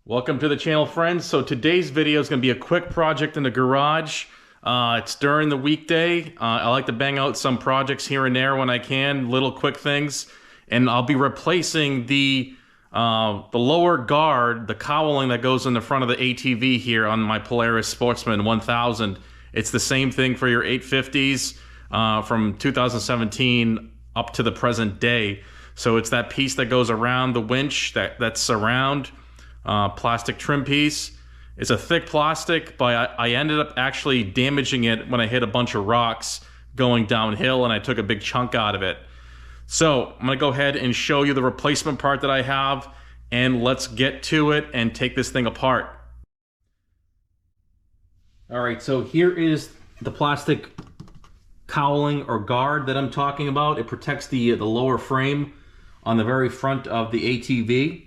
Welcome to the channel, friends. So today's video is going to be a quick project in the garage. It's during the weekday. I like to bang out some projects here and there when I can, little quick things. And I'll be replacing the lower guard, the cowling that goes in the front of the ATV here on my Polaris Sportsman 1000. It's the same thing for your 850s from 2017 up to the present day. So it's that piece that goes around the winch, that's around. Plastic trim piece. It's a thick plastic, but I ended up actually damaging it when I hit a bunch of rocks going downhill, and I took a big chunk out of it. So I'm gonna go ahead and show you the replacement part that I have, and let's get to it and take this thing apart. All right, so here is the plastic cowling or guard that I'm talking about. It protects the lower frame on the very front of the ATV.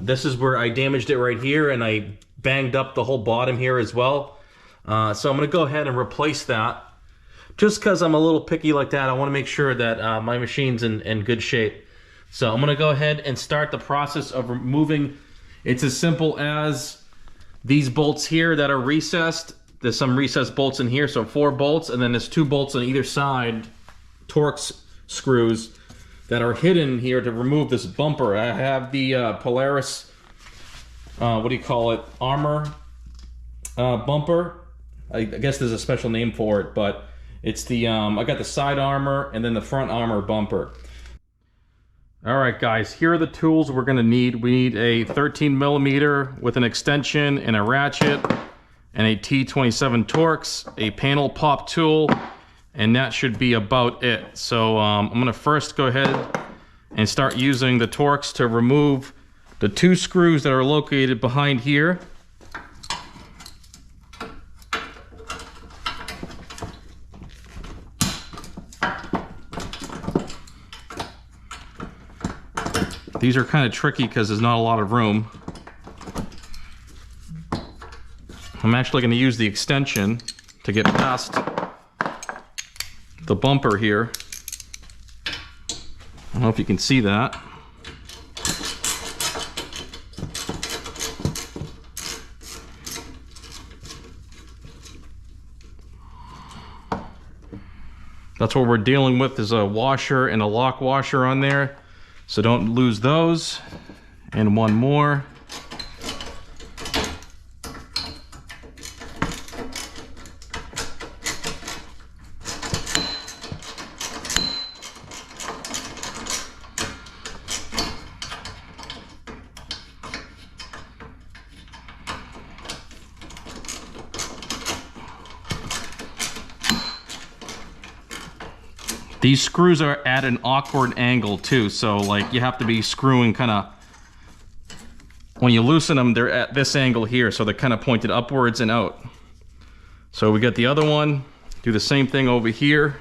This is where I damaged it right here, and I banged up the whole bottom here as well. So I'm going to go ahead and replace that. Just because I'm a little picky like that, I want to make sure that my machine's in good shape. So I'm going to go ahead and start the process of removing. It's as simple as these bolts here that are recessed. There's some recessed bolts in here, so 4 bolts, and then there's 2 bolts on either side, Torx screws, that are hidden here to remove this bumper. I have the Polaris, what do you call it, armor bumper. I guess there's a special name for it, but it's the, I got the side armor and then the front armor bumper. All right, guys, here are the tools we're gonna need. We need a 13mm with an extension and a ratchet, and a T27 Torx, a panel pop tool, and that should be about it. So I'm gonna first go ahead and start using the Torx to remove the 2 screws that are located behind here. These are kind of tricky because there's not a lot of room. I'm actually gonna use the extension to get past the bumper here. I don't know if you can see that. That's what we're dealing with, is a washer and a lock washer on there. So don't lose those. And one more. These screws are at an awkward angle too, so like you have to be screwing kind of, when you loosen them, they're at this angle here, so they're kind of pointed upwards and out. So we got the other one, do the same thing over here.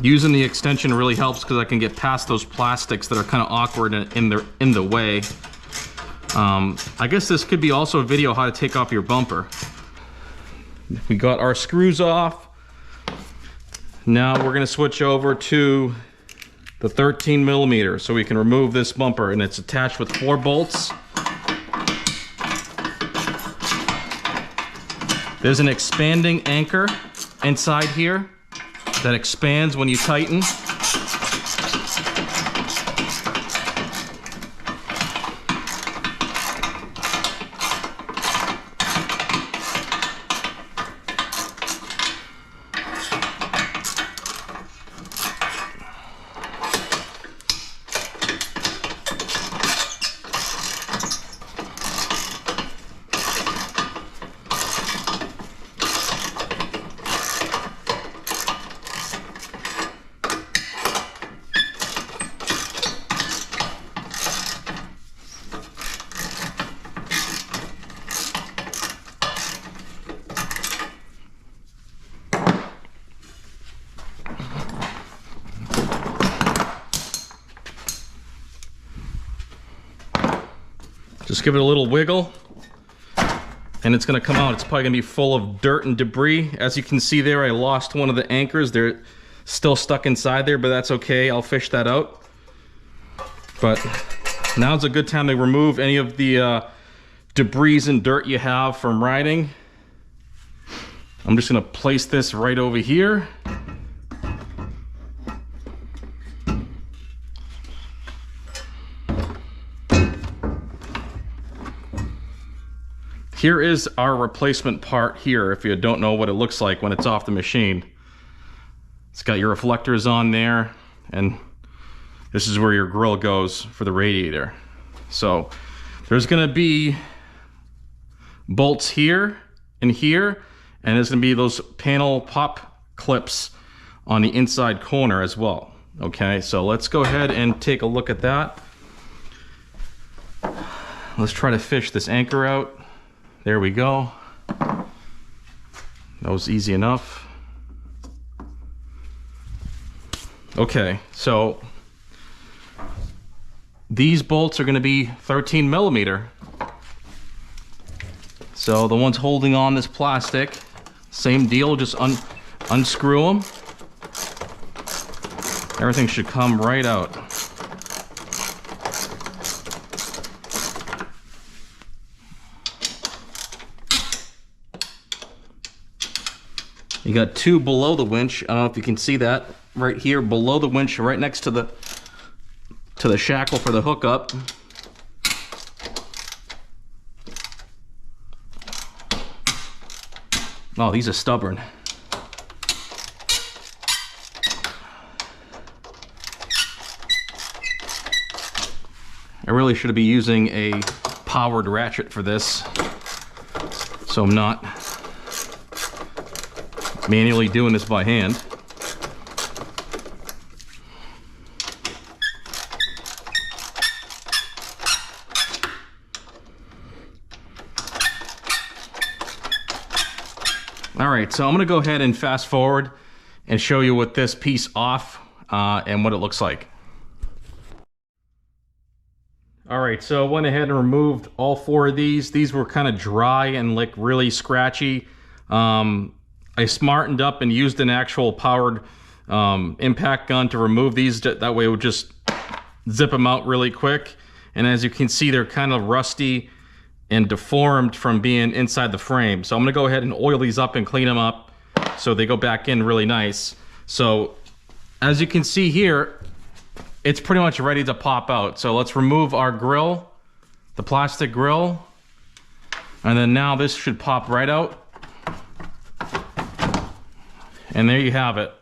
Using the extension really helps because I can get past those plastics that are kind of awkward in the way. I guess this could be also a video how to take off your bumper. We got our screws off. Now we're gonna switch over to the 13mm so we can remove this bumper, and it's attached with 4 bolts. There's an expanding anchor inside here that expands when you tighten. Just give it a little wiggle, and it's gonna come out. It's probably gonna be full of dirt and debris. As you can see there, I lost one of the anchors. They're still stuck inside there, but that's okay. I'll fish that out. But now's a good time to remove any of the debris and dirt you have from riding. I'm just gonna place this right over here. Here is our replacement part here, if you don't know what it looks like when it's off the machine. It's got your reflectors on there, and this is where your grill goes for the radiator. So there's gonna be bolts here and here, and there's gonna be those panel pop clips on the inside corner as well. Okay, so let's go ahead and take a look at that. Let's try to fish this anchor out. There we go. That was easy enough. Okay, so these bolts are going to be 13 millimeter. So the ones holding on this plastic, same deal, just unscrew them. Everything should come right out. You got two below the winch. I don't know if you can see that right here below the winch, right next to the shackle for the hookup. Oh, these are stubborn. I really should be using a powered ratchet for this, so I'm not manually doing this by hand. All right, so I'm gonna go ahead and fast forward and show you with this piece off and what it looks like. All right, so I went ahead and removed all four of these. These were kind of dry and like really scratchy. I smartened up and used an actual powered impact gun to remove these. That way it would just zip them out really quick. And as you can see, they're kind of rusty and deformed from being inside the frame. So I'm gonna go ahead and oil these up and clean them up so they go back in really nice. So as you can see here, it's pretty much ready to pop out. So let's remove our grill, the plastic grill, and then now this should pop right out. And there you have it.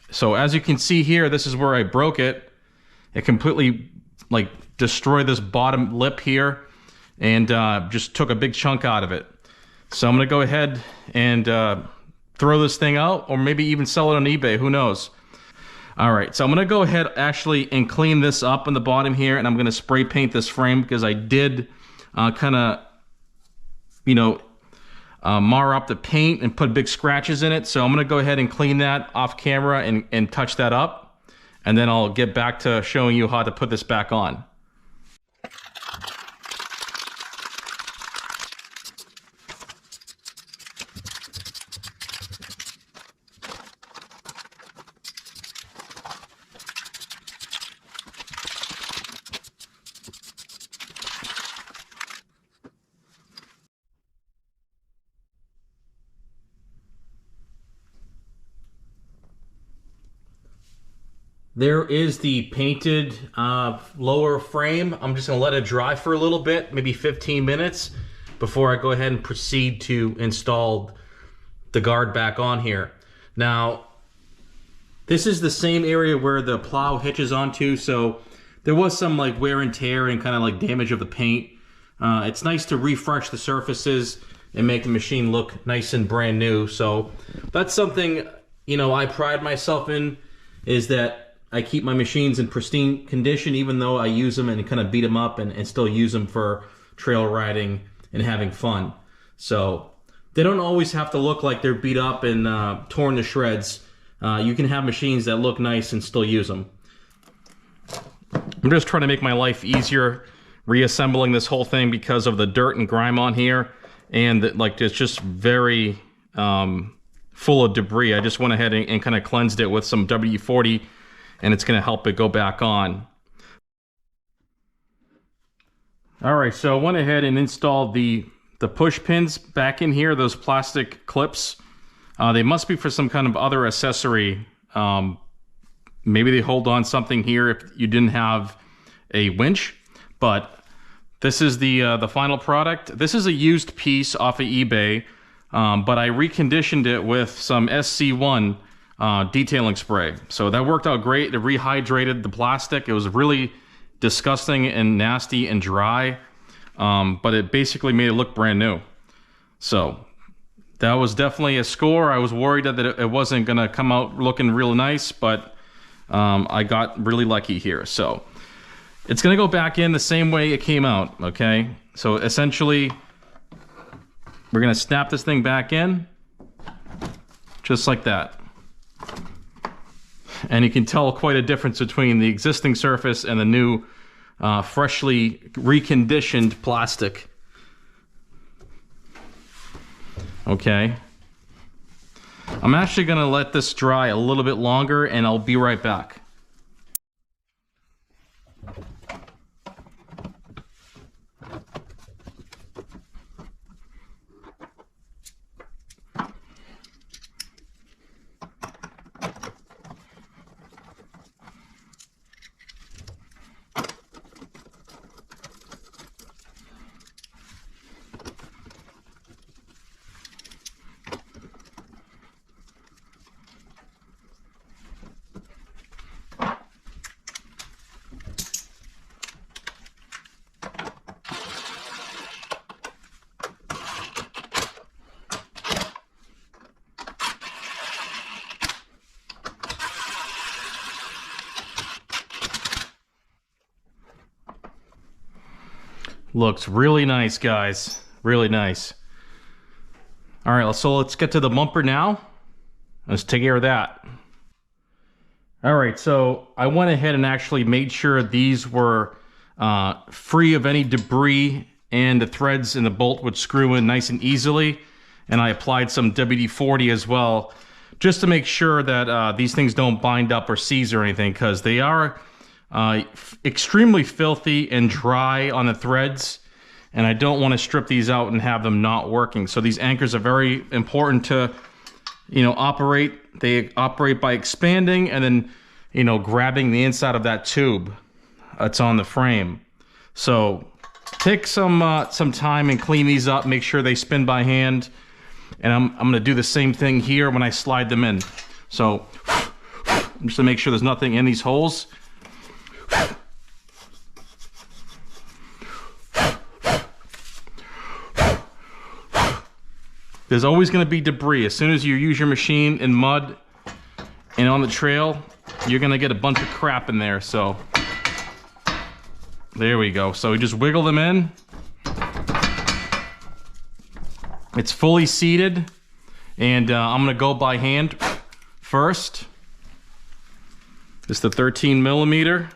So as you can see here, this is where I broke it. It completely like destroyed this bottom lip here and just took a big chunk out of it. So I'm gonna go ahead and throw this thing out, or maybe even sell it on eBay, who knows. All right, so I'm gonna go ahead actually and clean this up in the bottom here, and I'm gonna spray paint this frame because I did kind of, you know, mar up the paint and put big scratches in it. So I'm gonna go ahead and clean that off camera and touch that up. And then I'll get back to showing you how to put this back on. There is the painted lower frame. I'm just gonna let it dry for a little bit, maybe 15 minutes, before I go ahead and proceed to install the guard back on here. Now, this is the same area where the plow hitches onto, so there was some like wear and tear and kind of like damage of the paint. It's nice to refresh the surfaces and make the machine look nice and brand new. So that's something, you know, I pride myself in, is that I keep my machines in pristine condition, even though I use them and kind of beat them up and still use them for trail riding and having fun. So they don't always have to look like they're beat up and torn to shreds. You can have machines that look nice and still use them. I'm just trying to make my life easier reassembling this whole thing because of the dirt and grime on here, and like it's just very full of debris. I just went ahead and kind of cleansed it with some WD-40, and it's going to help it go back on. All right, so I went ahead and installed the push pins back in here, those plastic clips. They must be for some kind of other accessory. Maybe they hold on something here if you didn't have a winch, but this is the final product. This is a used piece off of eBay, but I reconditioned it with some SC1 detailing spray. So that worked out great. It rehydrated the plastic. It was really disgusting and nasty and dry, but it basically made it look brand new. So that was definitely a score. I was worried that it wasn't gonna come out looking real nice, but I got really lucky here. So it's gonna go back in the same way it came out, okay? So essentially, we're gonna snap this thing back in, just like that. And you can tell quite a difference between the existing surface and the new freshly reconditioned plastic. Okay. I'm actually gonna let this dry a little bit longer, and I'll be right back. Looks really nice, guys. Really nice. All right, so let's get to the bumper now. Let's take care of that. All right, so I went ahead and actually made sure these were free of any debris, and the threads and the bolt would screw in nice and easily. And I applied some WD-40 as well, just to make sure that these things don't bind up or seize or anything, because they are extremely filthy and dry on the threads, and I don't want to strip these out and have them not working. So these anchors are very important to, you know, operate. They operate by expanding and then, you know, grabbing the inside of that tube that's on the frame. So take some time and clean these up, make sure they spin by hand, and I'm gonna do the same thing here when I slide them in. So just to make sure there's nothing in these holes. There's always going to be debris. As soon as you use your machine in mud and on the trail, you're going to get a bunch of crap in there. So there we go. So we just wiggle them in. It's fully seated, and I'm going to go by hand first. It's the 13 millimeter.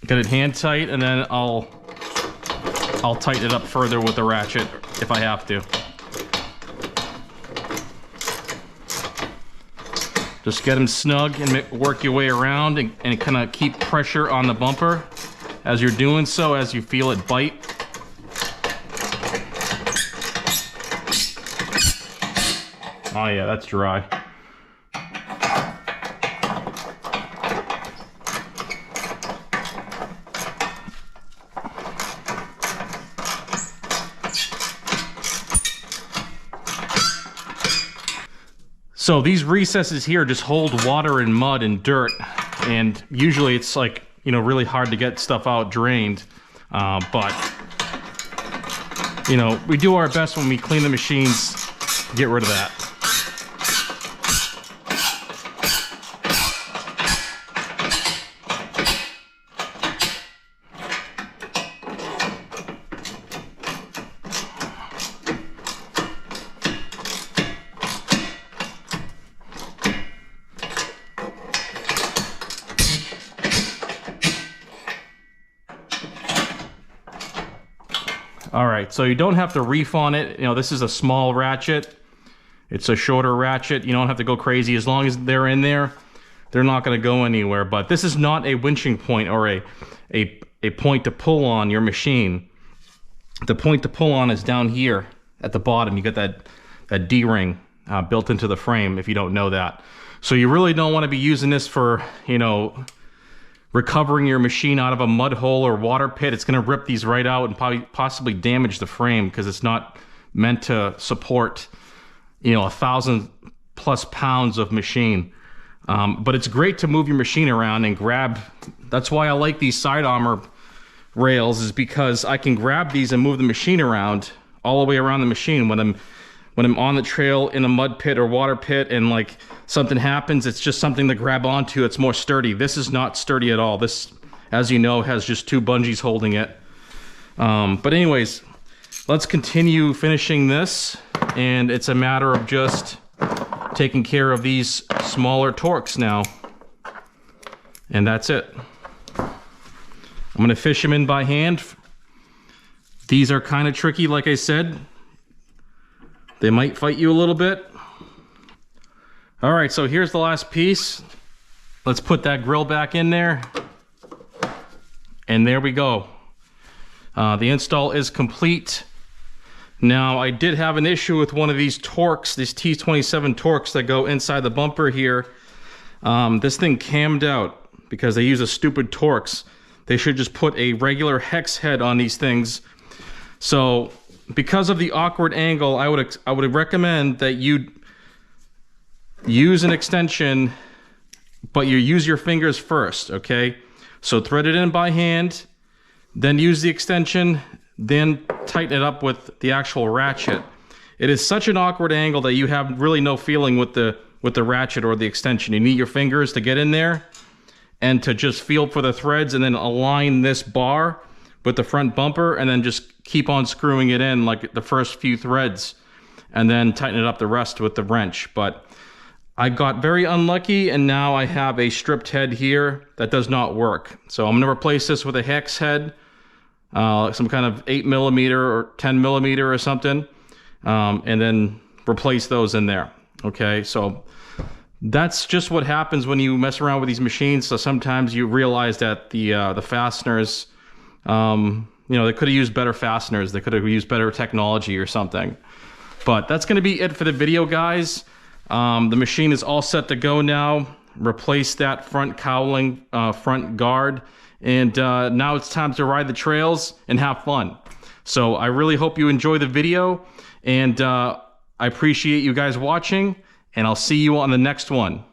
Get it hand tight, and then I'll tighten it up further with the ratchet if I have to. Just get them snug and work your way around and kind of keep pressure on the bumper as you're doing so, as you feel it bite. Oh yeah, that's dry. So these recesses here just hold water and mud and dirt, and usually it's like, you know, really hard to get stuff out drained, but you know, we do our best when we clean the machines to get rid of that. All right, so you don't have to reef on it. You know, this is a small ratchet. It's a shorter ratchet. You don't have to go crazy. As long as they're in there, they're not going to go anywhere. But this is not a winching point or a point to pull on your machine. The point to pull on is down here at the bottom. You got that D-ring built into the frame, if you don't know that. So you really don't want to be using this for, you know, recovering your machine out of a mud hole or water pit. It's going to rip these right out and probably possibly damage the frame because it's not meant to support, you know, 1,000+ pounds of machine. But it's great to move your machine around and grab. That's why I like these side armor rails, is because I can grab these and move the machine around all the way around the machine when I'm on the trail in a mud pit or water pit and like something happens. It's just something to grab onto. It's more sturdy. This is not sturdy at all. This, as you know, has just 2 bungees holding it. But anyways, let's continue finishing this, and it's a matter of just taking care of these smaller torques now, and that's it. I'm gonna fish them in by hand. These are kind of tricky, like I said. They might fight you a little bit. All right, so here's the last piece. Let's put that grill back in there. And there we go. The install is complete. Now, I did have an issue with one of these Torx, these T27 Torx that go inside the bumper here. This thing cammed out because they use a stupid Torx. They should just put a regular hex head on these things. So, because of the awkward angle, I would recommend that you use an extension, but you use your fingers first, okay? So thread it in by hand, then use the extension, then tighten it up with the actual ratchet. It is such an awkward angle that you have really no feeling with the ratchet or the extension. You need your fingers to get in there and to just feel for the threads, and then align this bar with the front bumper, and then just keep on screwing it in like the first few threads, and then tighten it up the rest with the wrench. But I got very unlucky, and now I have a stripped head here that does not work. So I'm gonna replace this with a hex head, some kind of 8mm or 10mm or something, and then replace those in there. Okay, so that's just what happens when you mess around with these machines. So sometimes you realize that the fasteners, you know, they could have used better fasteners. They could have used better technology or something. But that's going to be it for the video, guys. The machine is all set to go now. Replace that front cowling, front guard. And now it's time to ride the trails and have fun. So I really hope you enjoy the video. And I appreciate you guys watching. And I'll see you on the next one.